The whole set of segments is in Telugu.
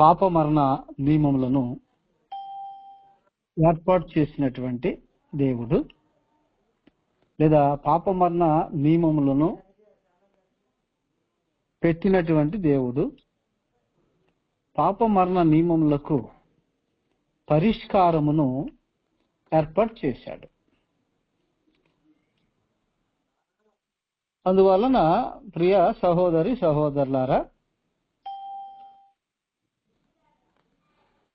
పాప మరణ నియమములను ఏర్పాటు చేసినటువంటి దేవుడు, లేదా పాప మరణ నియమములను పెట్టినటువంటి దేవుడు పాప మరణ నియమములకు పరిష్కారమును ఏర్పాటు చేశాడు. అందువలన ప్రియ సహోదరి సహోదరులారా,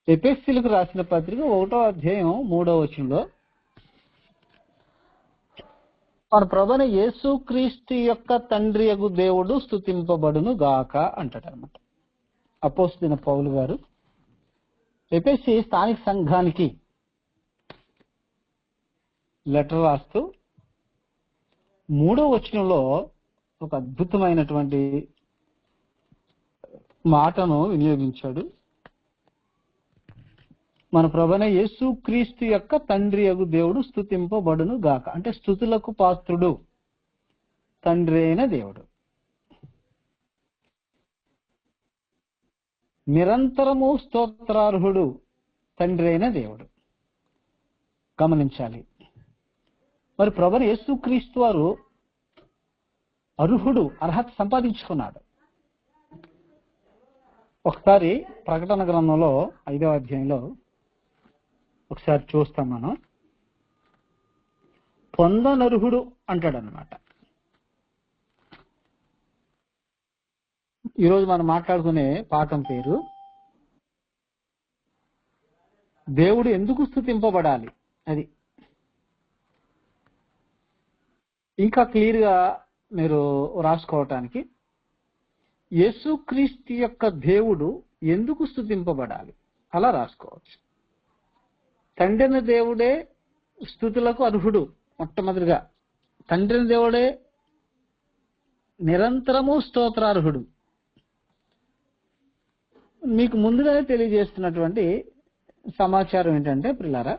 ఎఫెసీయులకు రాసిన పత్రిక 1వ అధ్యాయం 3వ వచనంలో మన ప్రభువైన యేసుక్రీస్తు యొక్క తండ్రి యగు దేవుడు స్తుతింపబడును గాక అంటాడు అన్నమాట. అపోస్తలుడైన పౌలు గారు ఎఫెసీ స్థానిక సంఘానికి లెటర్ రాస్తూ 3వ వచనంలో ఒక అద్భుతమైనటువంటి మాటను వినియోగించాడు. మన ప్రభువైన యేసుక్రీస్తు యొక్క తండ్రి యగు దేవుడు స్తుతింపబడును గాక. అంటే స్తుతులకు పాత్రుడు తండ్రి అయిన దేవుడు, నిరంతరము స్తోత్రార్హుడు తండ్రి అయిన దేవుడు. గమనించాలి, మరి ప్రభువైన యేసుక్రీస్తు వారు అర్హత సంపాదించుకున్నాడు. ఒకసారి ప్రకటన గ్రంథంలో 5వ అధ్యాయంలో ఒకసారి చూస్తాం. మనం పొందనర్హుడు అంటాడు అన్నమాట. ఈరోజు మనం మాట్లాడుకునే పాఠం పేరు దేవుడు ఎందుకు స్తుతింపబడాలి. అది ఇంకా క్లియర్ గా మీరు రాసుకోవటానికి, యేసుక్రీస్తు యొక్క దేవుడు ఎందుకు స్తుతింపబడాలి అలా రాసుకోవచ్చు. తండ్రిని దేవుడే స్తుతులకు అర్హుడు. మొట్టమొదటిగా తండ్రిని దేవుడే నిరంతరము స్తోత్రార్హుడు. మీకు ముందుగానే తెలియజేస్తున్నటువంటి సమాచారం ఏంటంటే ప్రియులారా,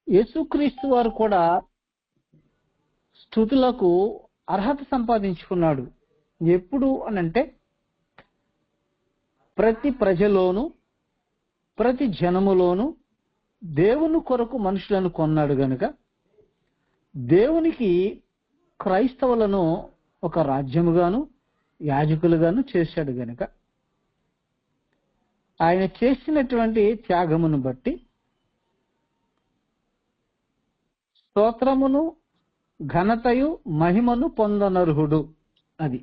యేసుక్రీస్తు వారు కూడా స్తుతులకు అర్హత సంపాదించుకున్నాడు. ఎప్పుడు అనంటే ప్రతి ప్రజలోను ప్రతి జనములోను దేవుని కొరకు మనుషులను కొన్నాడు గనుక, దేవునికి క్రైస్తవులను ఒక రాజ్యముగాను యాజకులుగాను చేశాడు గనుక, ఆయన చేసినటువంటి త్యాగమును బట్టి స్తోత్రమును ఘనతయు మహిమను పొందనర్హుడు. అది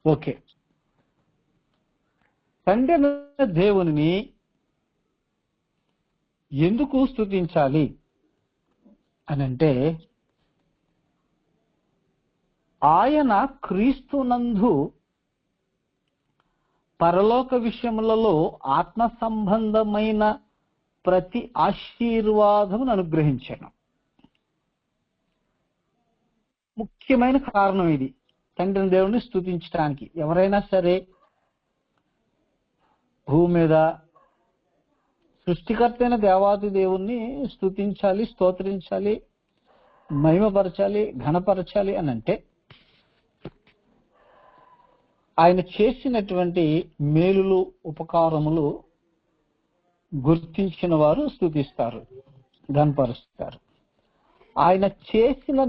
ఓకే. తండ్రి దేవుని ఎందుకు స్తుతించాలి అనంటే, ఆయన క్రీస్తునందు పరలోక విషయములలో ఆత్మ సంబంధమైన ప్రతి ఆశీర్వాదమును అనుగ్రహించాడు. ముఖ్యమైన కారణం ఇది తండ్రి దేవుని స్తుతించడానికి. ఎవరైనా సరే భూమి మీద సృష్టికర్త అయిన దేవాది దేవుణ్ణి స్తుతించాలి, స్తోత్రించాలి, మహిమపరచాలి, ఘనపరచాలి అని అంటే ఆయన చేసినటువంటి మేలులు ఉపకారములు గుర్తించిన వారు స్తుతిస్తారు, ఘనపరుస్తారు. ఆయన చేసిన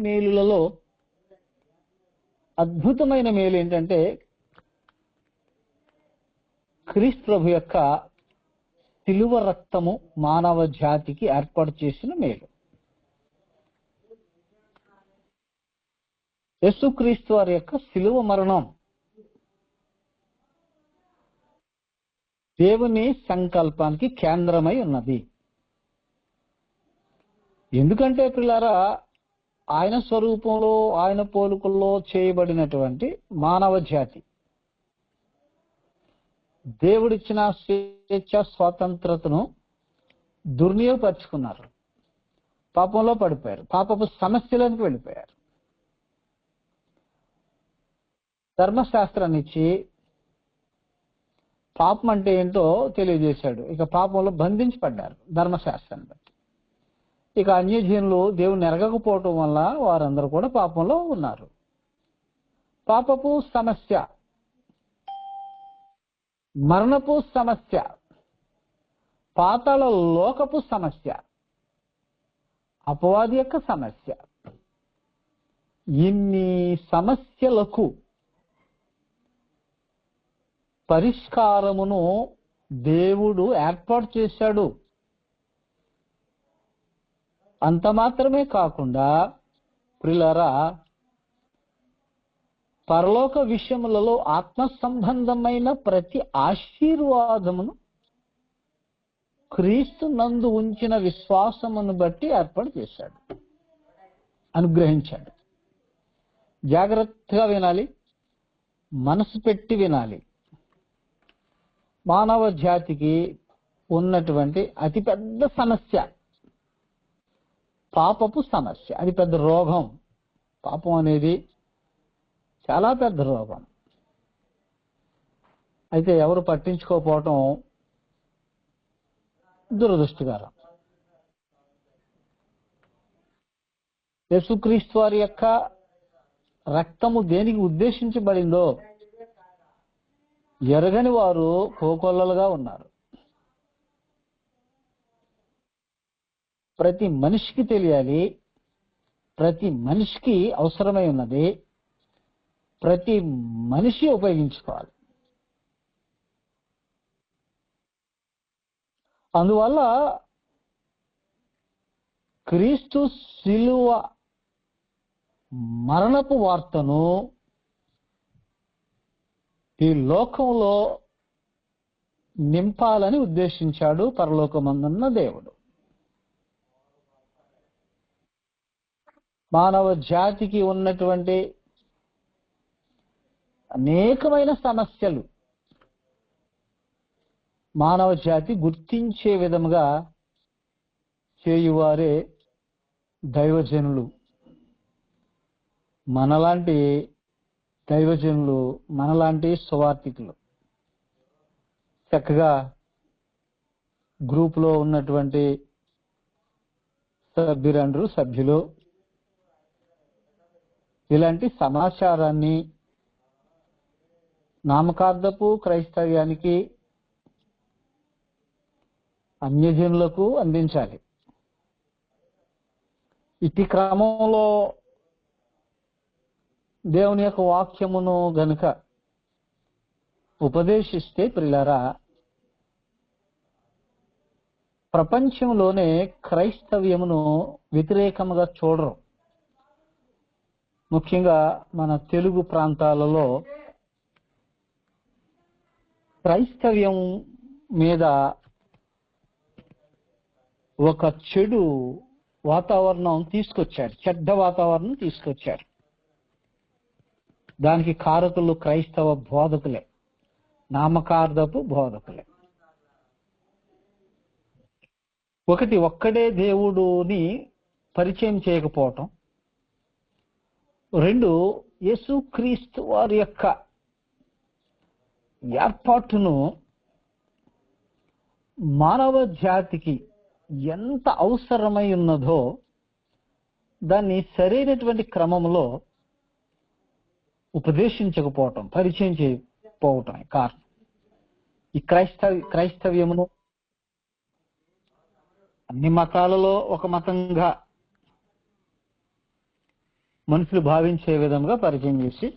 మేలులలో అద్భుతమైన మేలు ఏంటంటే క్రీస్తు ప్రభు యొక్క శిలువ రక్తము మానవ జాతికి ఏర్పాటు చేసిన మేలు. యేసుక్రీస్తు వారి యొక్క శిలువ మరణం దేవుని సంకల్పానికి కేంద్రమై ఉన్నది. ఎందుకంటే పిల్లారా, ఆయన స్వరూపంలో ఆయన పోలికల్లో చేయబడినటువంటి మానవ జాతి దేవుడిచ్చిన స్వేచ్ఛ స్వాతంత్రతను దుర్వినియోగపరుచుకున్నారు. పాపంలో పడిపోయారు, పాపపు సమస్యలోకి వెళ్ళిపోయారు. ధర్మశాస్త్రాన్ని ఇచ్చి పాపం అంటే ఏంటో తెలియజేశాడు. ఇక పాపంలో బంధించబడ్డారు ధర్మశాస్త్రాన్ని బట్టి. ఇక అన్యజనులు దేవుని ఎరగకపోవటం వల్ల వారందరూ కూడా పాపంలో ఉన్నారు. పాపపు సమస్య, మరణపు సమస్య, పాతాళ లోకపు సమస్య, అపవాది యొక్క సమస్య, ఇన్ని సమస్యలకు పరిష్కారమును దేవుడు ఏర్పాటు చేశాడు. అంత మాత్రమే కాకుండా ప్రియులారా, పరలోక విషయములలో ఆత్మ సంబంధమైన ప్రతి ఆశీర్వాదమును క్రీస్తు నందు ఉంచిన విశ్వాసమును బట్టి ఏర్పాటు చేశాడు, అనుగ్రహించాడు. జాగ్రత్తగా వినాలి, మనసు పెట్టి వినాలి. మానవ జాతికి ఉన్నటువంటి అతిపెద్ద సమస్య పాపపు సమస్య. అది పెద్ద రోగం. పాపం అనేది చాలా పెద్ద రోగం. అయితే ఎవరు పట్టించుకోకపోవటం దురదృష్టకరం. యేసుక్రీస్తు వారి యొక్క రక్తము దేనికి ఉద్దేశించబడిందో ఎరగని వారు కోకొల్లలుగా ఉన్నారు. ప్రతి మనిషికి తెలియాలి, ప్రతి మనిషికి అవసరమై ఉన్నది, ప్రతి మనిషి ఉపయోగించుకోవాలి. అందువల్ల క్రీస్తు శిలువ మరణపు వార్తను ఈ లోకంలో నింపాలని ఉద్దేశించాడు పరలోకమందున్న దేవుడు. మానవ జాతికి ఉన్నటువంటి అనేకమైన సమస్యలు మానవ జాతి గుర్తించే విధముగా చేయువారే దైవజనులు. మనలాంటి దైవజనులు, మనలాంటి సువార్తికులు చక్కగా గ్రూపులో ఉన్నటువంటి సభ్యులు ఇలాంటి సమాచారాన్ని నామకార్థపు క్రైస్తవ్యానికి, అన్యజనులకు అందించాలి. ఇట్టి క్రమంలో దేవుని యొక్క వాక్యమును గనుక ఉపదేశిస్తే ప్రియులారా, ప్రపంచంలోనే క్రైస్తవ్యమును వ్యతిరేకముగా చూడరు. ముఖ్యంగా మన తెలుగు ప్రాంతాలలో క్రైస్తవ్యం మీద ఒక చెడు వాతావరణం తీసుకొచ్చారు, చెడ్డ వాతావరణం తీసుకొచ్చారు. దానికి కారకులు క్రైస్తవ బోధకులే, నామకార్థపు బోధకులే. ఒక్కడే దేవుడుని పరిచయం చేయకపోవటం, రెండు యేసుక్రీస్తు వారి యొక్క ఏర్పాటును మానవ జాతికి ఎంత అవసరమై ఉన్నదో దాన్ని సరైనటువంటి క్రమంలో ఉపదేశించకపోవటం, పరిచయం చేయకపోవటం కారణం. ఈ క్రైస్తవ్యమును అన్ని మతాలలో ఒక మతంగా మనుషులు భావించే విధంగా పరిచయం చేసి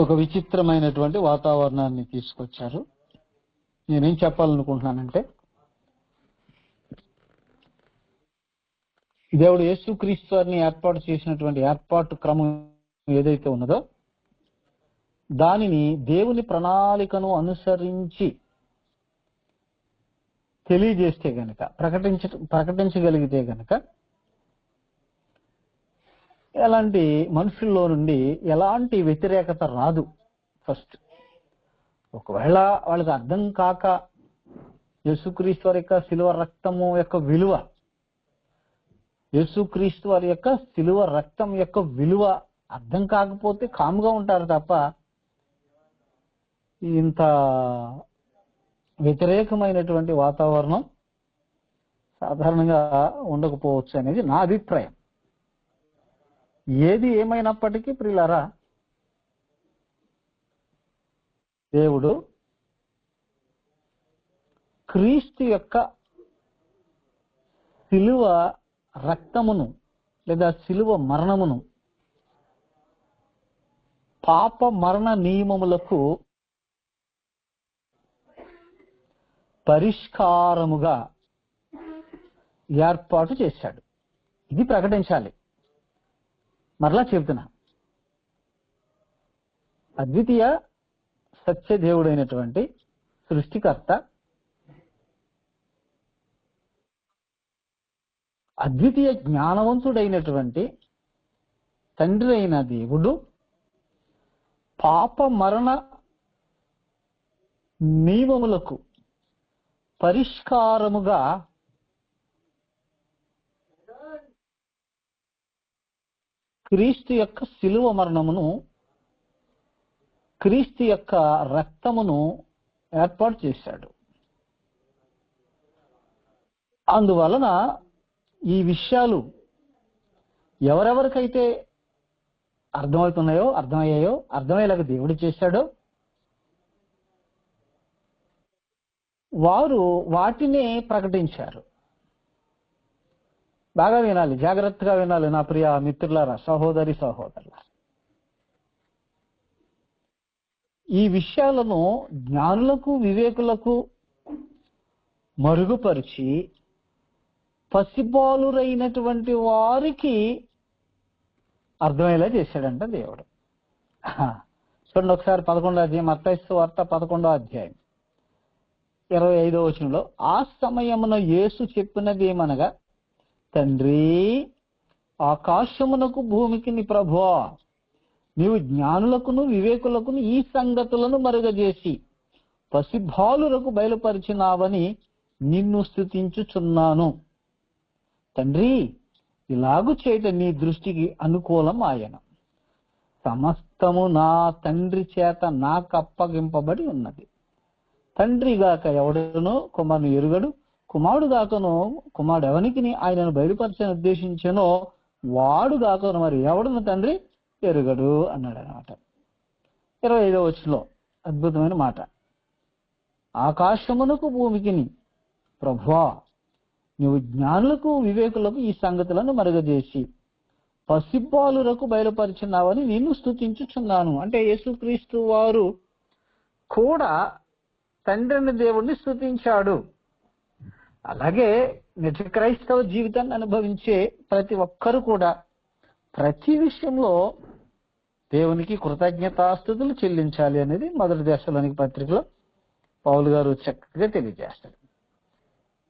ఒక విచిత్రమైనటువంటి వాతావరణాన్ని తీసుకొచ్చారు. నేనేం చెప్పాలనుకుంటున్నానంటే, దేవుడు యేసుక్రీస్తు వారిని ఏర్పాటు చేసినటువంటి ఏర్పాటు క్రమం ఏదైతే ఉన్నదో దానిని దేవుని ప్రణాళికను అనుసరించి తెలియజేస్తే గనక, ప్రకటించగలిగితే గనక ఎలాంటి మనుషుల్లో నుండి ఎలాంటి వ్యతిరేకత రాదు. ఫస్ట్ ఒకవేళ వాళ్ళకి అర్థం కాక యేసుక్రీస్తు వారి యొక్క శిలువ రక్తము యొక్క విలువ, యేసుక్రీస్తు వారి యొక్క శిలువ రక్తం యొక్క విలువ అర్థం కాకపోతే కాముగా ఉంటారు తప్ప ఇంత వ్యతిరేకమైనటువంటి వాతావరణం సాధారణంగా ఉండకపోవచ్చు అనేది నా అభిప్రాయం. ఏది ఏమైనప్పటికీ ప్రియులారా, దేవుడు క్రీస్తు యొక్క శిలువ రక్తమును లేదా శిలువ మరణమును పాప మరణ నియమములకు పరిష్కారముగా ఏర్పాటు చేశాడు. ఇది ప్రకటించాలి. మరలా చెబుతున్నా, అద్వితీయ సత్యదేవుడైనటువంటి సృష్టికర్త, అద్వితీయ జ్ఞానవంతుడైనటువంటి తండ్రి అయిన దేవుడు పాప మరణ నియమములకు పరిష్కారముగా క్రీస్తు యొక్క శిలువ మరణమును, క్రీస్తు యొక్క రక్తమును ఏర్పాటు చేశాడు. అందువలన ఈ విషయాలు ఎవరెవరికైతే అర్థమయ్యాయో, అర్థమయ్యేలాగా దేవుడు చేశాడో వారు వాటినే ప్రకటించారు. బాగా వినాలి, జాగ్రత్తగా వినాలి నా ప్రియ మిత్రులారా, సహోదరి సహోదరులారా. ఈ విషయాలను జ్ఞానులకు వివేకులకు మరుగుపరిచి పసిబాలురైనటువంటి వారికి అర్థమయ్యేలా చేశాడంట దేవుడు. చూడండి ఒకసారి 11వ అధ్యాయం, మత్తయి సువార్త 11వ అధ్యాయం 25వ వచనంలో, ఆ సమయమున యేసు చెప్పినది ఏమనగా, తండ్రి, ఆకాశమునకు భూమికి నీ ప్రభువా, నీవు జ్ఞానులకును వివేకులకును ఈ సంగతులను మరుగజేసి పసిబాలురకు బయలుపరిచినావని నిన్ను స్తుతించుచున్నాను. తండ్రి, ఇలాగు చేయట నీ దృష్టికి అనుకూలం ఆయన. సమస్తము నా తండ్రి చేత నాకు అప్పగింపబడి ఉన్నది. తండ్రి గాక ఎవడునో కుమారుని ఎరుగడు, కుమారుడు గాకను కుమారుడు ఎవనికి ఆయనను బయలుపరచని ఉద్దేశించనో వాడు గాకను మరి ఎవడును తండ్రి ఎరుగడు అన్నాడు అనమాట. 25వ వచనంలో అద్భుతమైన మాట, ఆకాశమునకు భూమికి ప్రభువా, నువ్వు జ్ఞానులకు వివేకులకు ఈ సంగతులను మరుగజేసి పసిబాలురకు బయలుపరిచినావని నిన్ను స్తుతించుచున్నాను. అంటే యేసుక్రీస్తు వారు కూడా తండ్రిని దేవుణ్ణి స్తుతించాడు. అలాగే నిజ క్రైస్తవ జీవితాన్ని అనుభవించే ప్రతి ఒక్కరు కూడా ప్రతి విషయంలో దేవునికి కృతజ్ఞతాస్తుతులు చెల్లించాలి అనేది 1 దశలోనిక పత్రికలో పౌలు గారు చక్కగా తెలియజేస్తాడు.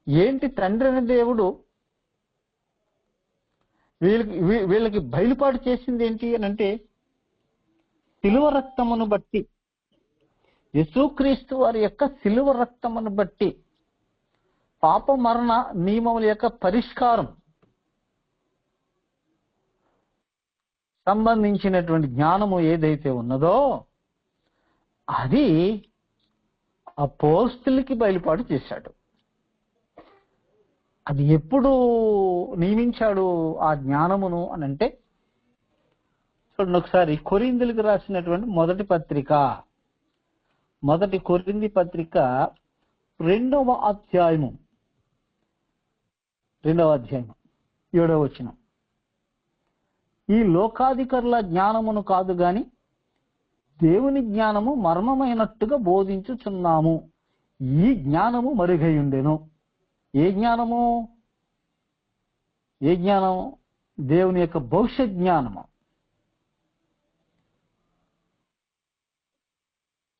ఏంటి తండ్రి అనే దేవుడు వీళ్ళకి బయలుపాటు చేసింది ఏంటి అని అంటే, శిలువ రక్తమును బట్టి, యేసుక్రీస్తు వారి యొక్క శిలువ రక్తమును బట్టి పాప మరణ నియమముల యొక్క పరిష్కారం సంబంధించినటువంటి జ్ఞానము ఏదైతే ఉన్నదో అది అపోస్తలుకి బయలుపాటు చేశాడు. అది ఎప్పుడు నియమించాడు ఆ జ్ఞానమును అని అంటే, చూడండి ఒకసారి కొరింథీయులకు రాసినటువంటి మొదటి కొరింథీ పత్రిక 2వ అధ్యాయము 7వ వచనం, ఈ లోకాధికారుల జ్ఞానమును కాదు గాని దేవుని జ్ఞానము మర్మమైనట్టుగా బోధించుచున్నాము. ఈ జ్ఞానము మరుగైయుండెను. ఏ జ్ఞానము? దేవుని యొక్క భవిష్యత్ జ్ఞానము.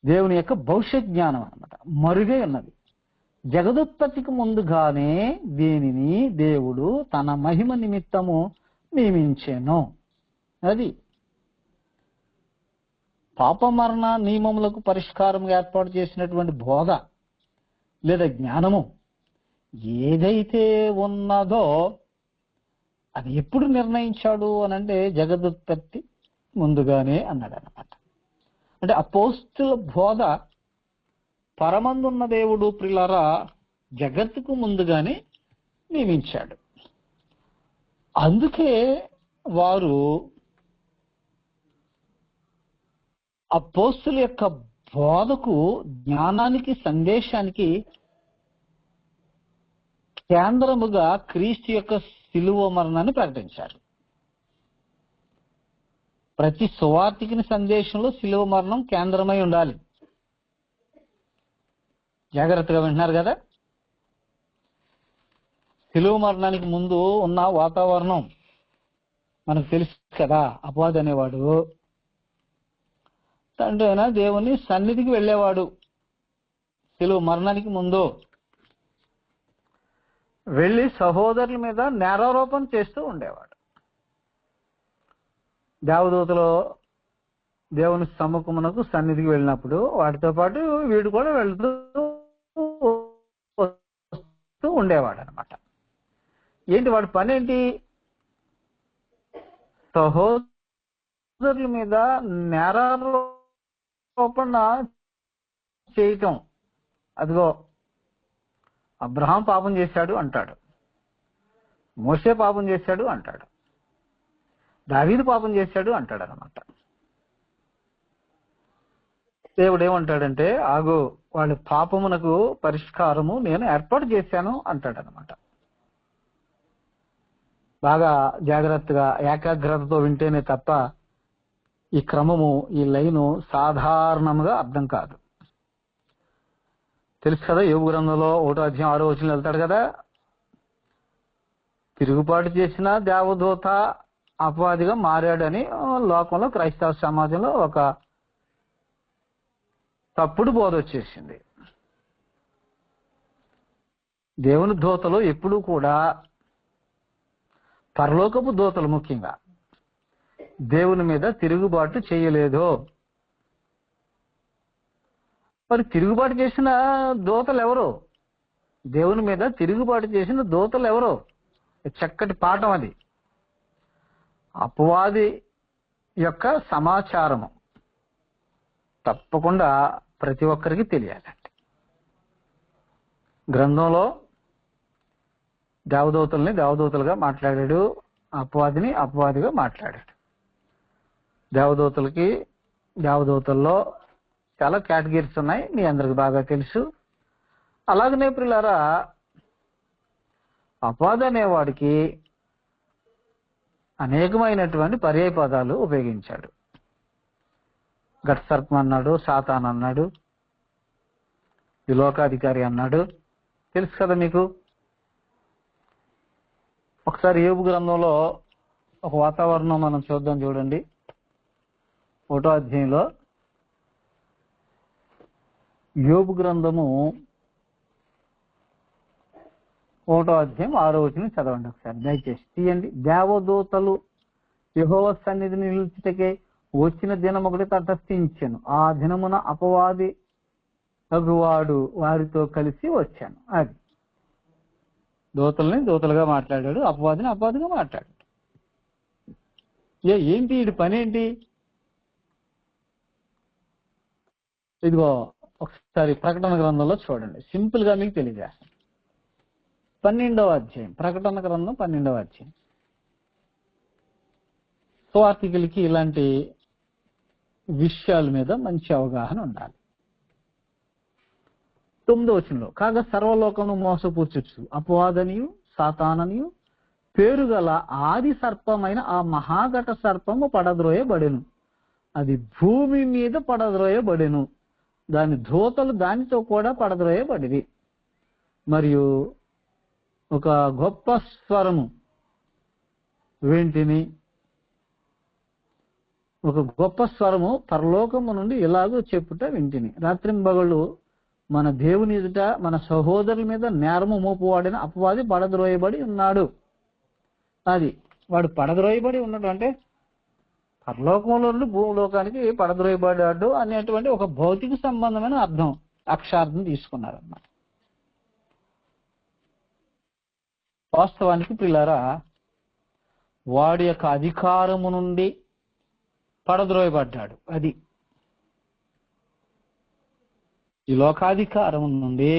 దేవుని యొక్క భవిష్యత్ జ్ఞానం అన్నమాట మరుగై ఉన్నది. జగదుత్పత్తికి ముందుగానే దీనిని దేవుడు తన మహిమ నిమిత్తము నియమించెను. అది పాప మరణ నియమములకు పరిష్కారం ఏర్పాటు చేసినటువంటి బోధ లేదా జ్ఞానము ఏదైతే ఉన్నదో అది ఎప్పుడు నిర్ణయించాడు అనంటే జగదుత్పత్తి ముందుగానే అన్నాడు అన్నమాట. అంటే అపోస్తుల బోధ పరమందున్న దేవుడు ప్రియులారా జగత్తుకు ముందుగానే నియమించాడు. అందుకే వారు అపోస్తుల యొక్క బోధకు, జ్ఞానానికి, సందేశానికి కేంద్రముగా క్రీస్తు యొక్క శిలువ మరణాన్ని ప్రకటించారు. ప్రతి సువార్తికుని సందేశంలో శిలువ మరణం కేంద్రమై ఉండాలి. జాగ్రత్తగా వింటున్నారు కదా. శిలువ మరణానికి ముందు ఉన్న వాతావరణం మనకు తెలుసు కదా. అపవాది అనేవాడు తండ్రి అయినా దేవుని సన్నిధికి వెళ్ళేవాడు. శిలువ మరణానికి ముందు వెళ్ళి సహోదరుల మీద నేరారోపణ చేస్తూ ఉండేవాడు. దేవదూతలు దేవుని సముఖమునకు సన్నిధికి వెళ్ళినప్పుడు వాటితో పాటు వీడు కూడా వెళ్తూ వస్తూ ఉండేవాడు అనమాట. ఏంటి వాడి పని ఏంటి? సహోదరుల మీద నేరారోపణ చేయటం. అదిగో అబ్రహాం పాపం చేశాడు అంటాడు, మోషే పాపం చేశాడు అంటాడు, దావీదు పాపం చేశాడు అంటాడు అనమాట. దేవుడు ఏమంటాడంటే, ఆగు, వాళ్ళ పాపమునకు పరిష్కారము నేను ఏర్పాటు చేశాను అంటాడు అనమాట. బాగా జాగ్రత్తగా ఏకాగ్రతతో వింటేనే తప్ప ఈ క్రమము, ఈ లైను సాధారణంగా అర్థం కాదు. తెలుసు కదా, యోబు గ్రంథంలో 1వ అధ్యాయం 6వ వచనం వెళ్తాడు కదా. తిరుగుబాటు చేసిన దేవదూత అపవాదిగా మారాడని లోకంలో, క్రైస్తవ సమాజంలో ఒక తప్పుడు బోధ వచ్చేసింది. దేవుని దూతలు ఎప్పుడూ కూడా, పరలోకపు దూతలు ముఖ్యంగా, దేవుని మీద తిరుగుబాటు చేయలేదు. మరి తిరుగుబాటు చేసిన దూతలు ఎవరు? దేవుని మీద తిరుగుబాటు చేసిన దూతలు ఎవరు? చక్కటి పాఠం అది. అపవాది యొక్క సమాచారము తప్పకుండా ప్రతి ఒక్కరికి తెలియాలండి. గ్రంథంలో దేవదూతల్ని దేవదూతలుగా మాట్లాడాడు, అపవాదిని అపవాదిగా మాట్లాడాడు. దేవదూతలకి, దేవదూతల్లో చాలా కేటగిరీస్ ఉన్నాయి, మీ అందరికి బాగా తెలుసు. అలాగనే ప్రియులారా, అపవాది అనేవాడికి అనేకమైనటువంటి పర్యాయ పదాలు ఉపయోగించాడు. ఘటసర్పం అన్నాడు, సాతాన్ అన్నాడు, ఈ లోకాధికారి అన్నాడు. తెలుసు కదా మీకు. ఒకసారి యోబు గ్రంథంలో ఒక వాతావరణం మనం చూద్దాం, చూడండి. 1వ అధ్యాయంలో యోబు గ్రంథము 1వ అధ్యాయం 6వ వచనం చదవండి ఒకసారి, దయచేసి తీయండి. దేవదూతలు యెహోవా సన్నిధిని నిలుచుటకే వచ్చిన దినం ఒకటి తటస్థించాను. ఆ దినమున అపవాది తగువాడు వారితో కలిసి వచ్చాను. అది దూతల్ని దూతలుగా మాట్లాడాడు, అపవాదిని అపవాదిగా మాట్లాడాడు. ఏంటి వీడి పని ఏంటి? ఇదిగో ఒకసారి ప్రకటన గ్రంథంలో చూడండి, సింపుల్ గా మీకు తెలియజేస్తాను. 12వ అధ్యాయం, ప్రకటన గ్రంథం 12వ అధ్యాయం. సువార్తికులకి ఇలాంటి విషయాల మీద మంచి అవగాహన ఉండాలి. 9వ వచనంలో, కాగా సర్వలోకమును మోసపుచ్చుచు అపవాదనియు సాతాననియు పేరు గల ఆది సర్పమైన ఆ మహాఘట సర్పము పడద్రోయబడెను. అది భూమి మీద పడద్రోయబడెను. దాని దూతలు దానితో కూడా పడద్రోయబడివి. మరియు ఒక గొప్ప స్వరము వింటిని. ఒక గొప్ప స్వరము పరలోకము నుండి ఇలాగూ చెప్పుట వింటిని, రాత్రింబగళ్ళు మన దేవుని ఎదుట మన సహోదరుల మీద నేరము మోపువాడిన అపవాది పడద్రోయబడి ఉన్నాడు. అది వాడు పడద్రోయబడి ఉన్నాడు అంటే పరలోకంలో నుండి భూలోకానికి పడద్రోయబడ్డాడు అనేటువంటి ఒక భౌతిక సంబంధమైన అర్థం, అక్షార్థం తీసుకున్నారన్నమాట. వాస్తవానికి ప్రియులారా, వాడి యొక్క అధికారము నుండి పడద్రోయబడ్డాడు. అది ఈ లోకాధికారం నుండి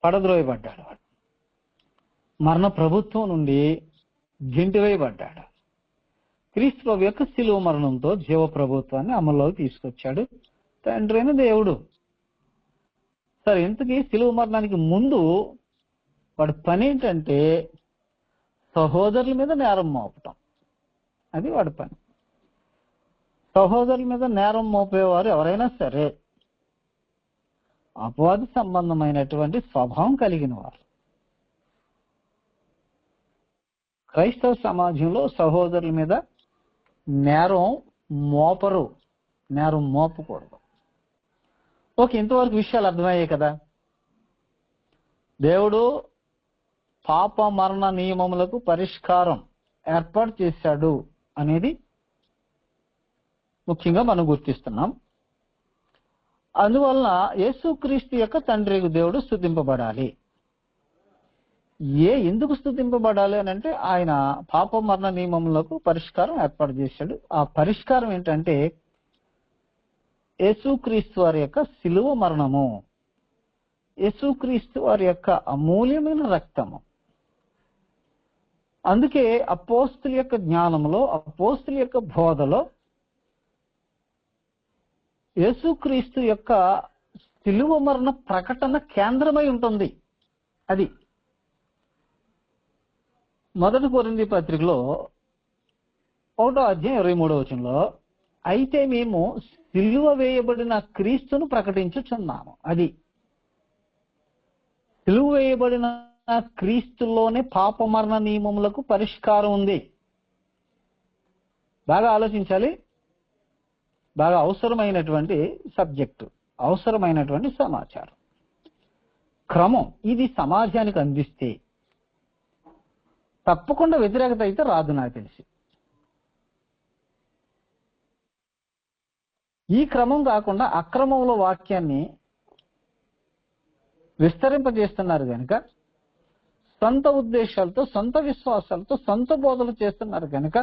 పడద్రోయబడ్డాడు. వాడు మరణ ప్రభుత్వం నుండి గెంటివేయబడ్డాడు. క్రీస్తు ప్రభు యొక్క శిలువ మరణంతో జీవ ప్రభుత్వాన్ని అమల్లోకి తీసుకొచ్చాడు తండ్రి అయిన దేవుడు. సరే, ఇంతకీ శిలువ మరణానికి ముందు వాడి పని ఏంటంటే సహోదరుల మీద నేరం మోపటం. అది వాడి పని. సహోదరుల మీద నేరం మోపేవారు ఎవరైనా సరే అపవాది సంబంధమైనటువంటి స్వభావం కలిగిన వారు. క్రైస్తవ సమాజంలో సహోదరుల మీద నేరం మోపరు, నేరం మోపకూడదు. ఓకే, ఇంతవరకు విషయాలు అర్థమయ్యాయి కదా. దేవుడు పాప మరణ నియమములకు పరిష్కారం ఏర్పాటు చేశాడు అనేది ముఖ్యంగా మనం గుర్తిస్తున్నాం. అందువలన యేసుక్రీస్తు యొక్క తండ్రి దేవుడు స్తుతింపబడాలి. ఎందుకు స్తుతింపబడాలి అని అంటే ఆయన పాప మరణ నియమములకు పరిష్కారం ఏర్పాటు చేశాడు. ఆ పరిష్కారం ఏంటంటే యేసుక్రీస్తు వారి యొక్క శిలువ మరణము, యేసుక్రీస్తు వారి యొక్క అమూల్యమైన రక్తము. అందుకే అపోస్తుల యొక్క జ్ఞానంలో, అపోస్తుల యొక్క బోధలో యేసుక్రీస్తు యొక్క శిలువ మరణ ప్రకటన కేంద్రమై ఉంటుంది. అది 1 కొరింథీ పత్రికలో 1వ అధ్యాయం 23వ వచనంలో, అయితే మేము సిలువ వేయబడిన క్రీస్తును ప్రకటించుచున్నాము. అది సిలువ వేయబడిన క్రీస్తులోనే పాప మరణ నియమములకు పరిష్కారం ఉంది. బాగా ఆలోచించాలి. బాగా అవసరమైనటువంటి సబ్జెక్టు, అవసరమైనటువంటి సమాచారం, క్రమం. ఇది సమాజానికి అందిస్తే తప్పకుండా వ్యతిరేకత అయితే రాదు నాకు తెలిసి. ఈ క్రమం కాకుండా అక్రమంలో వాక్యాన్ని విస్తరింపజేస్తున్నారు కనుక, సొంత ఉద్దేశాలతో, సొంత విశ్వాసాలతో, సొంత బోధలు చేస్తున్నారు కనుక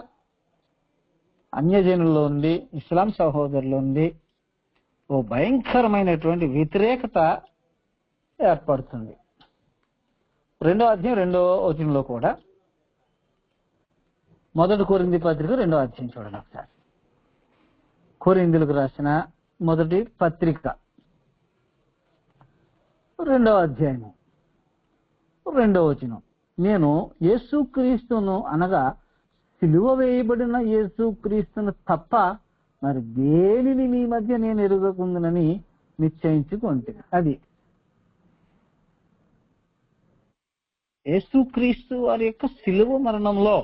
అన్యజనుల్లో ఉండి, ఇస్లాం సహోదరులు ఉండి ఓ భయంకరమైనటువంటి వ్యతిరేకత ఏర్పడుతుంది. 2వ అధ్యాయం 2వ వచనంలో కూడా 1 కొరింథీ పత్రిక 2వ అధ్యాయం చూడండి ఒకసారి. కొరింథీలకు రాసిన మొదటి పత్రిక 2వ అధ్యాయం 2వ వచనం, నేను యేసుక్రీస్తును అనగా సిలువ వేయబడిన యేసుక్రీస్తును తప్ప మరి దేనిని మీ మధ్య నేను ఎరుగకుందునని నిశ్చయించుకుంటున్నాను. అది యేసుక్రీస్తు వారి యొక్క సిలువ మరణంలో,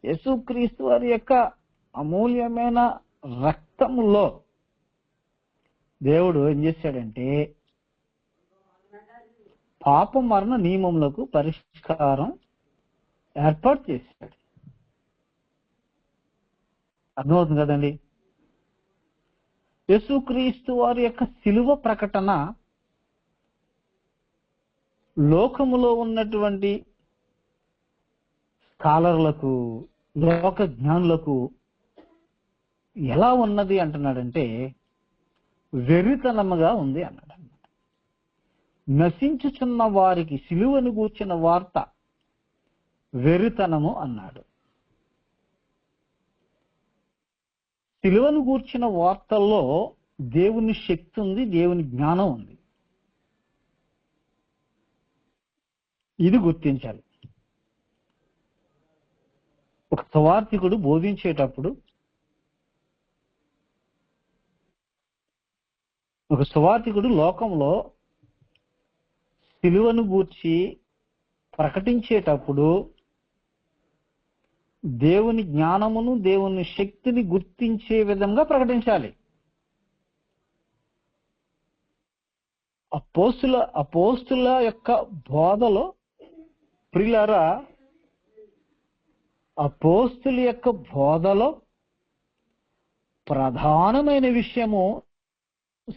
యేసుక్రీస్తు వారి యొక్క అమూల్యమైన రక్తములో దేవుడు ఏం చేశాడంటే పాప మరణ నియమములకు పరిష్కారం ఏర్పాటు చేశాడు. అర్థమవుతుంది కదండి. యేసుక్రీస్తు వారి యొక్క సిలువ ప్రకటన లోకములో ఉన్నటువంటి స్కాలర్లకు, లోక జ్ఞానులకు ఎలా ఉన్నది అంటున్నాడంటే వెర్రితనముగా ఉంది అన్నాడు. నశించుచున్న వారికి సిలువను గూర్చిన వార్త వెర్రితనము అన్నాడు. సిలువను గూర్చిన వార్తల్లో దేవుని శక్తి ఉంది, దేవుని జ్ఞానం ఉంది. ఇది గుర్తించాలి. ఒక సువార్తికుడు బోధించేటప్పుడు, ఒక సువార్తికుడు లోకంలో సిలువను గూర్చి ప్రకటించేటప్పుడు దేవుని జ్ఞానమును, దేవుని శక్తిని గుర్తించే విధంగా ప్రకటించాలి. అపోస్తుల యొక్క బోధలో ప్రియులారా, అపోస్తుల యొక్క బోధలో ప్రధానమైన విషయము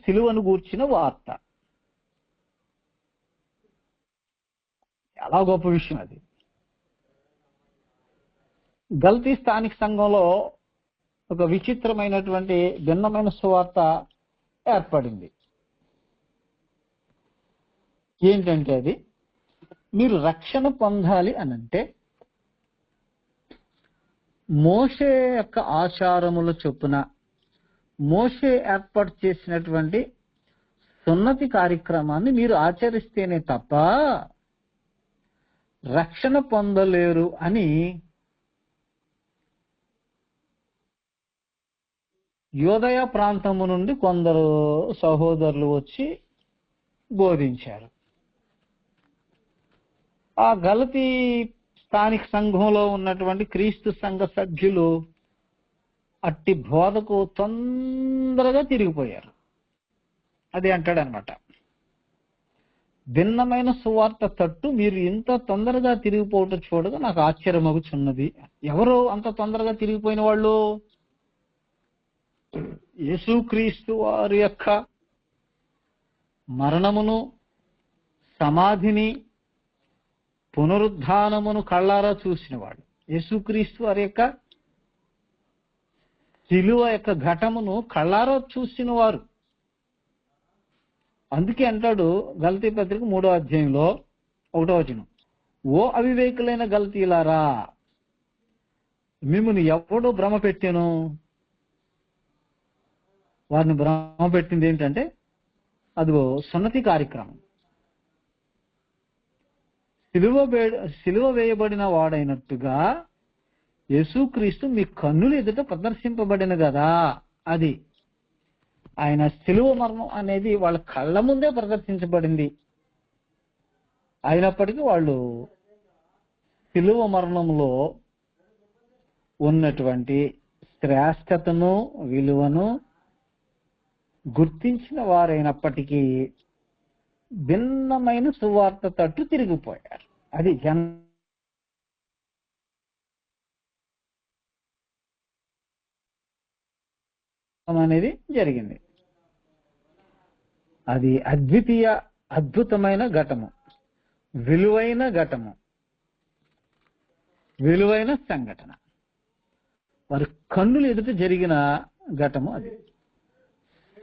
సిలువను గూర్చిన వార్త. చాలా గొప్ప విషయం అది. గల్తీ స్థానిక సంఘంలో ఒక విచిత్రమైనటువంటి భిన్నమైన సువార్త ఏర్పడింది. ఏంటంటే అది, మీరు రక్షణ పొందాలి అని అంటే మోషే యొక్క ఆచారముల చొప్పున మోషే ఏర్పాటు చేసినటువంటి సున్నతి కార్యక్రమాన్ని మీరు ఆచరిస్తేనే తప్ప రక్షణ పొందలేరు అని యోదయ ప్రాంతము నుండి కొందరు సహోదరులు వచ్చి బోధించారు. ఆ గలతీ స్థానిక సంఘంలో ఉన్నటువంటి క్రీస్తు సంఘ సభ్యులు అట్టి బోధకు తొందరగా తిరిగిపోయారు. అది అంటాడనమాట, భిన్నమైన సువార్త తట్టు మీరు ఇంత తొందరగా తిరిగిపోవటం చూడగా నాకు ఆశ్చర్యమగుచున్నది. ఎవరు అంత తొందరగా తిరిగిపోయిన వాళ్ళు? యేసుక్రీస్తు వారి యొక్క మరణమును, సమాధిని, పునరుద్ధానమును కళ్ళారా చూసినవాడు. యేసుక్రీస్తు వారి యొక్క శిలువ యొక్క ఘటమును కళ్ళారా చూసిన వారు. అందుకే అంటాడు గలతీ పత్రిక 3వ అధ్యాయంలో 1వ వచనం, ఓ అవివేకులైన గలతీలారా, మిమ్మల్ని ఎవడో భ్రమ పెట్టాను. వారిని భ్రమ పెట్టింది ఏంటంటే అదిగో సున్నతి కార్యక్రమం. సిలువ వేయబడిన వాడైనట్టుగా యేసుక్రీస్తు మీ కన్నుల ఎదుట ప్రదర్శింపబడిన కదా. అది ఆయన సిలువ మరణం అనేది వాళ్ళ కళ్ళ ముందే ప్రదర్శించబడింది. అయినప్పటికీ వాళ్ళు సిలువ మరణంలో ఉన్నటువంటి శ్రేష్టతను, విలువను గుర్తించిన వారైనప్పటికీ భిన్నమైన సువార్త తట్టు తిరిగిపోయారు. అది అనేది జరిగింది. అది అద్భుతమైన ఘటము, విలువైన ఘటము, విలువైన సంఘటన. వారి కన్నులు ఎదుట జరిగిన ఘటము అది.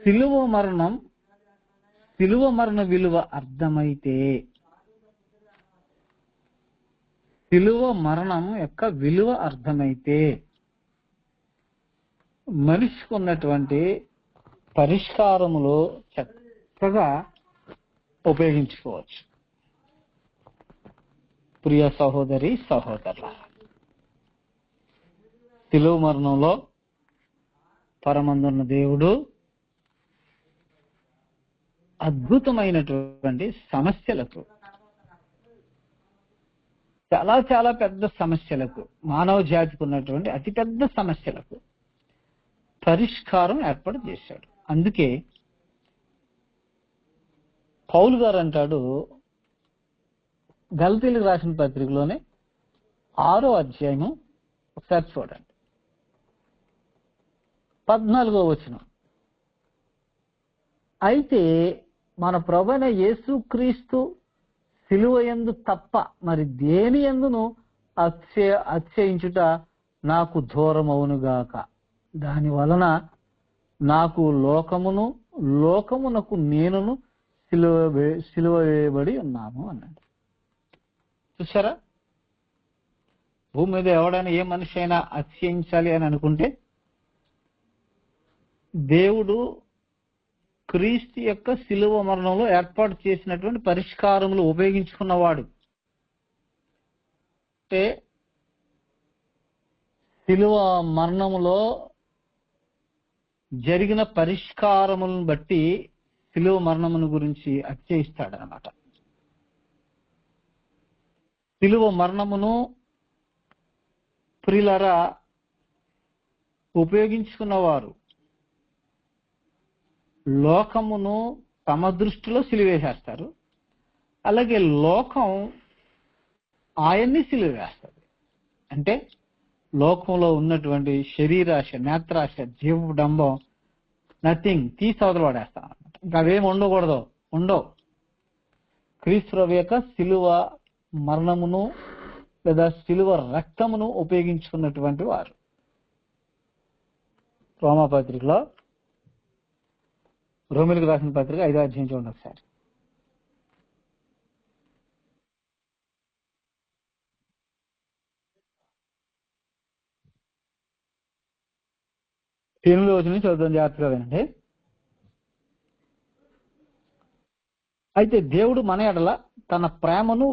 సిలువ మరణ విలువ అర్థమైతే, సిలువ మరణం యొక్క విలువ అర్థమైతే మనిషికి ఉన్నటువంటి పరిష్కారములో చక్కగా ఉపయోగించుకోవచ్చు. ప్రియ సహోదరి సహోదరుల, సిలువ మరణంలో పరమందున్న దేవుడు అద్భుతమైనటువంటి సమస్యలకు, చాలా చాలా పెద్ద సమస్యలకు, మానవ జాతికి ఉన్నటువంటి అతిపెద్ద సమస్యలకు పరిష్కారం ఏర్పాటు చేశాడు. అందుకే పౌలు గారు అంటాడు గలతీలకు రాసిన పత్రికలోనే 6వ అధ్యాయము ఒకసారి చూడండి, 14వ వచనం, అయితే మన ప్రభువైన యేసుక్రీస్తు సిలువయందు తప్ప మరి దేని యందును అతిశయించుట నాకు దూరమవునుగాక. దాని వలన నాకు లోకమునకు నేనును సిలువ వేయబడి ఉన్నాము అన్నాడు. చూసారా, భూమి మీద ఎవడైనా ఏ మనిషి అయినా అతిశయించాలి అని అనుకుంటే దేవుడు క్రీస్తు యొక్క సిలువ మరణంలో ఏర్పాటు చేసినటువంటి పరిష్కారములు ఉపయోగించుకున్నవాడు. అంటే సిలువ మరణములో జరిగిన పరిష్కారములను బట్టి సిలువ మరణమును గురించి అతిశయిస్తాడనమాట. సిలువ మరణమును ప్రియులారా ఉపయోగించుకున్నవారు లోకమును తమ దృష్టిలో సిలువేసేస్తారు, అలాగే లోకం ఆయన్ని సిలువేస్తుంది. అంటే లోకంలో ఉన్నటువంటి శరీరాశ, నేత్రాశ, జీవడంబం, నథింగ్ తీసి అవతల పడేస్తాం అనమాట. ఇంకా అవేమి ఉండవు. క్రీస్తు యొక్క సిలువ మరణమును లేదా సిలువ రక్తమును ఉపయోగించుకున్నటువంటి వారు. రోమాపత్రికలో, రోమిలకు రాసిన పత్రిక 5వ అధ్యాయం చూడండి ఒకసారి. 8వ వచనం చదువుతాం, జాగ్రత్తగా వినండి. అయితే దేవుడు మన ఎడల తన ప్రేమను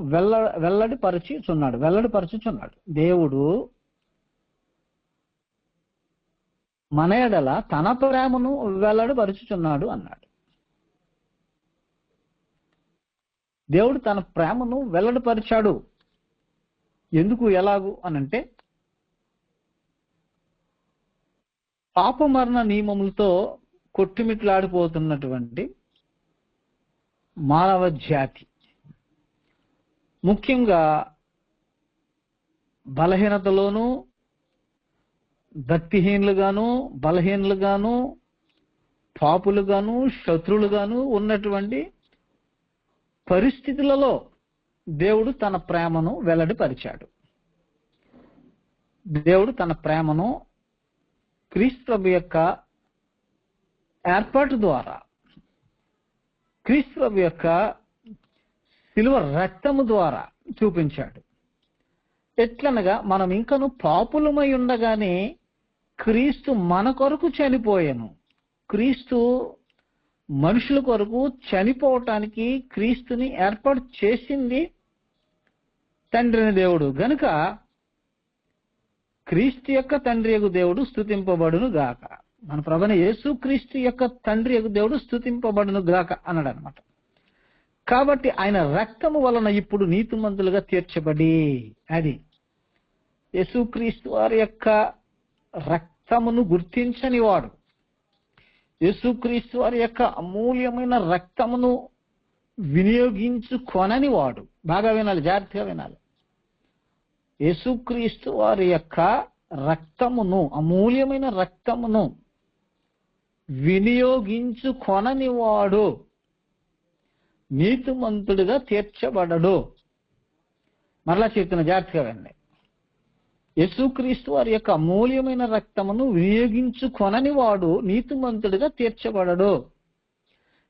వెల్లడిపరచుచున్నాడు. దేవుడు మన ఎడల తన ప్రేమను వెల్లడిపరచుచున్నాడు అన్నాడు. దేవుడు తన ప్రేమను వెల్లడిపరిచాడు. ఎందుకు, ఎలాగు అనంటే, పాపమరణ నియమములతో కొట్టుమిట్లాడిపోతున్నటువంటి మానవ జాతి, ముఖ్యంగా బలహీనతలోనూ, భక్తిహీనులుగాను, బలహీనులుగాను, పాపులుగాను, శత్రువులుగాను ఉన్నటువంటి పరిస్థితులలో దేవుడు తన ప్రేమను వెల్లడిపరిచాడు. దేవుడు తన ప్రేమను క్రీస్తు ప్రభు యొక్క ఏర్పాటు ద్వారా, క్రీస్తు ప్రభు యొక్క శిలువ రక్తము ద్వారా చూపించాడు. ఎట్లనగా, మనం ఇంకను పాపులమై ఉండగానే క్రీస్తు మన కొరకు చనిపోయాను. క్రీస్తు మనుషుల కొరకు చనిపోవటానికి క్రీస్తుని ఏర్పాటు చేసింది తండ్రిని దేవుడు గనుక, క్రీస్తు యొక్క తండ్రి యొక్క దేవుడు స్తుతింపబడును గాక. మన ప్రభువైన యేసు క్రీస్తు యొక్క తండ్రి యొక్క దేవుడు స్తుతింపబడును గాక అన్నాడు అనమాట. కాబట్టి ఆయన రక్తము వలన ఇప్పుడు నీతిమంతులుగా తీర్చబడి, అది యేసుక్రీస్తు వారి యొక్క రక్తమును గుర్తించని వాడు, యేసుక్రీస్తు వారి యొక్క అమూల్యమైన రక్తమును వినియోగించుకొనని వాడు, బాగా వినాలి, జాగ్రత్తగా వినాలి, యేసుక్రీస్తు వారి యొక్క రక్తమును, అమూల్యమైన రక్తమును వినియోగించుకొనని వాడు నీతిమంతుడిగా తీర్చబడడు. మరలా చెప్తున్న, జాగ్రత్తగా వినండి. యేసుక్రీస్తు వారి యొక్క అమూల్యమైన రక్తమును వినియోగించుకొనని వాడు నీతిమంతుడిగా తీర్చబడడు.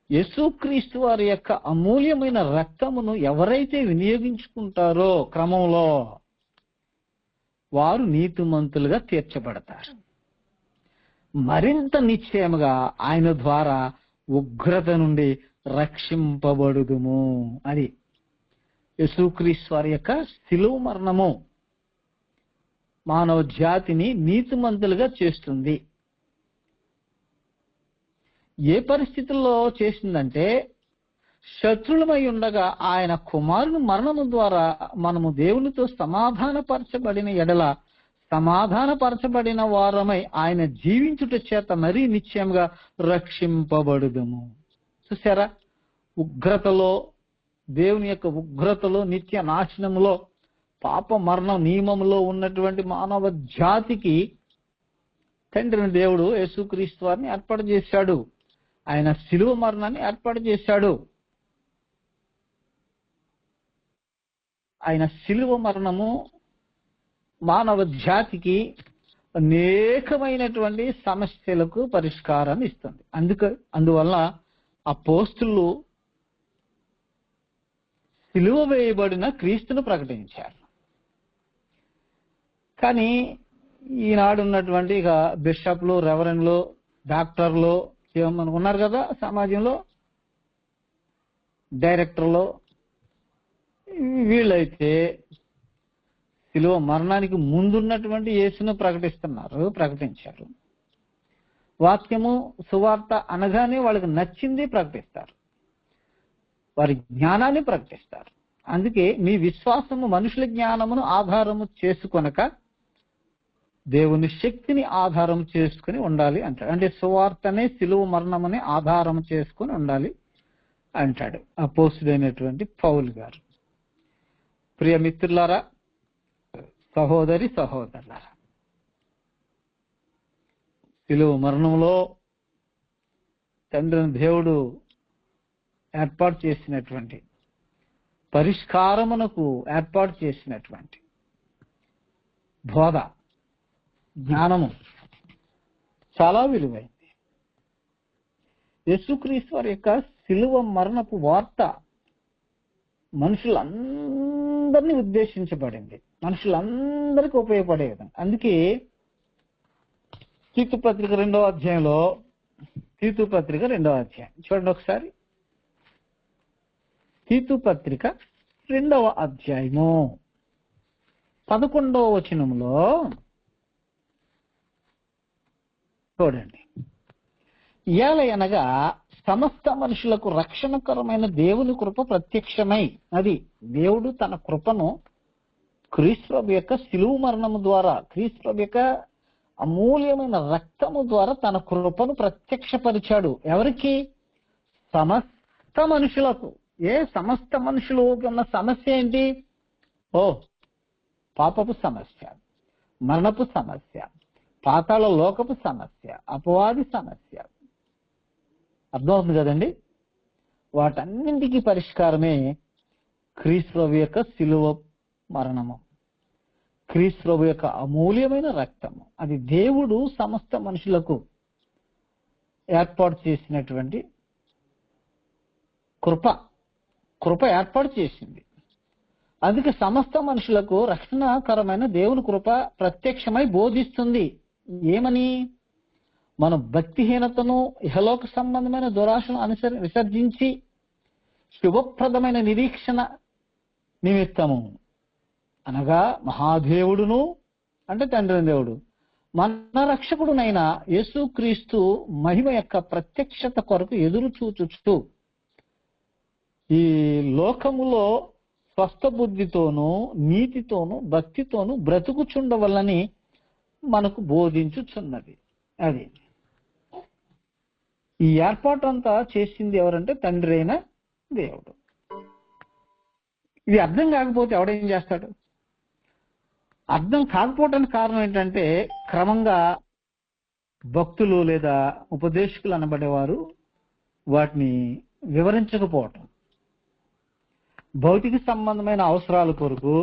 యేసుక్రీస్తు వారి యొక్క అమూల్యమైన రక్తమును ఎవరైతే వినియోగించుకుంటారో క్రమంలో, వారు నీతిమంతులుగా తీర్చబడతారు. మరింత నిశ్చయముగా ఆయన ద్వారా ఉగ్రత నుండి రక్షింపబడుదుము. అది యేసుక్రీస్తు వారి యొక్క శిలువ మరణము మానవ జాతిని నీతిమంతులుగా చేస్తుంది. ఏ పరిస్థితుల్లో చేసిందంటే, శత్రులమై ఉండగా ఆయన కుమారుని మరణము ద్వారా మనము దేవునితో సమాధానపరచబడిన ఎడల, సమాధానపరచబడిన వారమై ఆయన జీవించుట చేత మరీ నిశ్చయంగా రక్షింపబడుదుము. చూసారా, ఉగ్రతలో, దేవుని యొక్క ఉగ్రతలో, నిత్య నాశనములో, పాప మరణ నియమంలో ఉన్నటువంటి మానవ జాతికి తండ్రిని దేవుడు యేసుక్రీస్తు వారిని ఏర్పాటు చేశాడు. ఆయన శిలువ మరణాన్ని ఏర్పాటు చేశాడు. ఆయన శిలువ మరణము మానవ జాతికి అనేకమైనటువంటి సమస్యలకు పరిష్కారాన్ని ఇస్తుంది. అందువల్ల అపోస్తులు సిలువ వేయబడిన క్రీస్తును ప్రకటించారు. కానీ ఈనాడు ఉన్నటువంటి ఇక బిషప్లు, రెవరెండ్లు, డాక్టర్లు మనకు ఉన్నారు కదా సమాజంలో, డైరెక్టర్లు, వీళ్ళైతే సిలువ మరణానికి ముందున్నటువంటి యేసును ప్రకటించారు. వాక్యము, సువార్త అనగానే వాళ్ళకి నచ్చింది ప్రకటిస్తారు, వారి జ్ఞానాన్ని ప్రకటిస్తారు. అందుకే మీ విశ్వాసము మనుషుల జ్ఞానమును ఆధారము చేసుకొనక దేవుని శక్తిని ఆధారం చేసుకుని ఉండాలి అంటాడు. అంటే సువార్తనే సిలువ మరణమని ఆధారం చేసుకుని ఉండాలి అంటాడు అపోస్తుడైనటువంటి పౌలు గారు. ప్రియ మిత్రులారా, సహోదరి సహోదరులారా, సిలువ మరణంలో తండ్రిని దేవుడు ఏర్పాటు చేసినటువంటి, పరిష్కారమునకు ఏర్పాటు చేసినటువంటి బోధ, జ్ఞానము చాలా విలువైంది. యేసుక్రీస్తు వారి యొక్క సిలువ మరణపు వార్త మనుషులందరినీ ఉద్దేశించబడింది, మనుషులందరికీ ఉపయోగపడే విధంగా. అందుకే తీతు పత్రిక 2వ అధ్యాయంలో, తీతు పత్రిక 2వ అధ్యాయం చూడండి ఒకసారి. తీతు పత్రిక 2వ అధ్యాయము 11వ వచనంలో చూడండి. ఏలయనగా సమస్త మనుషులకు రక్షణకరమైన దేవుని కృప ప్రత్యక్షమై, అది దేవుడు తన కృపను క్రీస్తు ప్రభు యొక్క శిలువ మరణము ద్వారా, క్రీస్తు ప్రభు యొక్క అమూల్యమైన రక్తము ద్వారా తన కృపను ప్రత్యక్షపరిచాడు. ఎవరికి? సమస్త మనుషులకు. సమస్త మనుషులు ఉన్న సమస్య ఏంటి? పాపపు సమస్య, మరణపు సమస్య, పాతాళ లోకపు సమస్య, అపవాది సమస్య. అర్థమవుతుంది కదండి? వాటన్నింటికి పరిష్కారమే క్రీస్తు ప్రభు యొక్క శిలువ మరణము, క్రీస్తు ప్రభు యొక్క అమూల్యమైన రక్తము. అది దేవుడు సమస్త మనుషులకు ఏర్పాటు చేసినటువంటి కృప ఏర్పాటు చేసింది. అందుకే సమస్త మనుషులకు రక్షణకరమైన దేవుని కృప ప్రత్యక్షమై బోధిస్తుంది. ఏమని? మనం భక్తిహీనతను, ఇహలోక సంబంధమైన దురాశను విసర్జించి శుభప్రదమైన నిరీక్షణ నిమిత్తము, అనగా మహాదేవుడును అంటే తండ్రి దేవుడు, మన రక్షకుడునైన యేసుక్రీస్తు మహిమ యొక్క ప్రత్యక్షత కొరకు ఎదురు చూచుచు ఈ లోకములో స్వస్థ బుద్ధితోనూ నీతితోనూ భక్తితోనూ బ్రతుకుచుండవల్లని మనకు బోధించుచున్నది. అది ఈ ఏర్పాటు అంతా చేసింది ఎవరంటే తండ్రి అయిన దేవుడు. ఇది అర్థం కాకపోతే ఎవడేం చేస్తాడు? అర్థం కాకపోవటానికి కారణం ఏంటంటే, క్రమంగా భక్తులు లేదా ఉపదేశకులు అనబడేవారు వాటిని వివరించకపోవటం, భౌతిక సంబంధమైన అవసరాల కొరకు,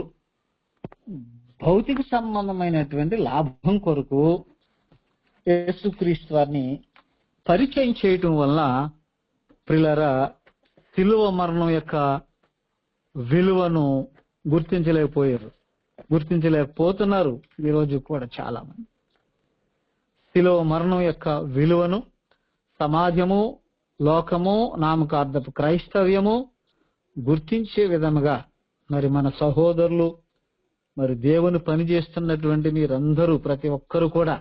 భౌతిక సంబంధమైనటువంటి లాభం కొరకు యేసుక్రీస్తు వారిని పరిచయం చేయటం వల్ల ప్రియులారా శిలువ మరణం యొక్క విలువను గుర్తించలేకపోతున్నారు ఈరోజు కూడా చాలా మంది. శిలువ మరణం యొక్క విలువను సమాజము, లోకము, నామకార్థపు క్రైస్తవ్యము గుర్తించే విధముగా మరి మన సహోదరులు, మరి దేవుని పని చేస్తున్నటువంటి మీరందరూ ప్రతి ఒక్కరు కూడా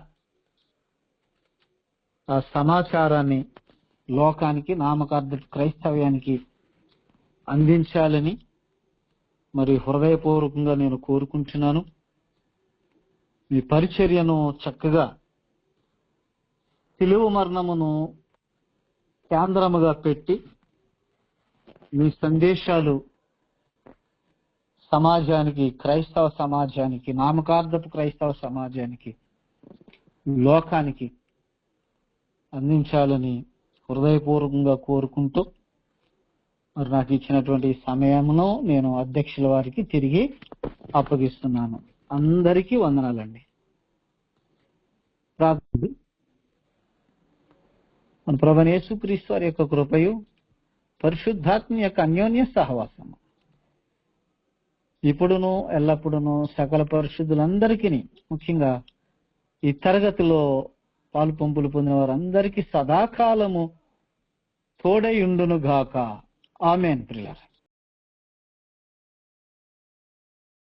ఆ సమాచారాన్ని లోకానికి, నామకార్థపు క్రైస్తవ్యానికి అందించాలని మరి హృదయపూర్వకంగా నేను కోరుకుంటున్నాను. మీ పరిచర్యను చక్కగా శిలువ మరణమును కేంద్రముగా పెట్టి మీ సందేశాలు సమాజానికి, క్రైస్తవ సమాజానికి, నామకార్థపు క్రైస్తవ సమాజానికి, లోకానికి అందించాలని హృదయపూర్వకంగా కోరుకుంటూ మరి నాకు ఇచ్చినటువంటి సమయమును నేను అధ్యక్షుల వారికి తిరిగి అప్పగిస్తున్నాను. అందరికీ వందనాలండి. ప్రార్థన. మన ప్రభువైన యేసుక్రీస్తు వారి యొక్క కృపయు, పరిశుద్ధాత్మ యొక్క అన్యోన్య సహవాసము ఇప్పుడును ఎల్లప్పుడును సకల పరిశుద్ధులందరికీ, ముఖ్యంగా ఈ తరగతిలో పాలు పంపులు పొందిన వారందరికీ సదాకాలము తోడై ఉండును గాక. ఆమేన్. ప్రియులారా.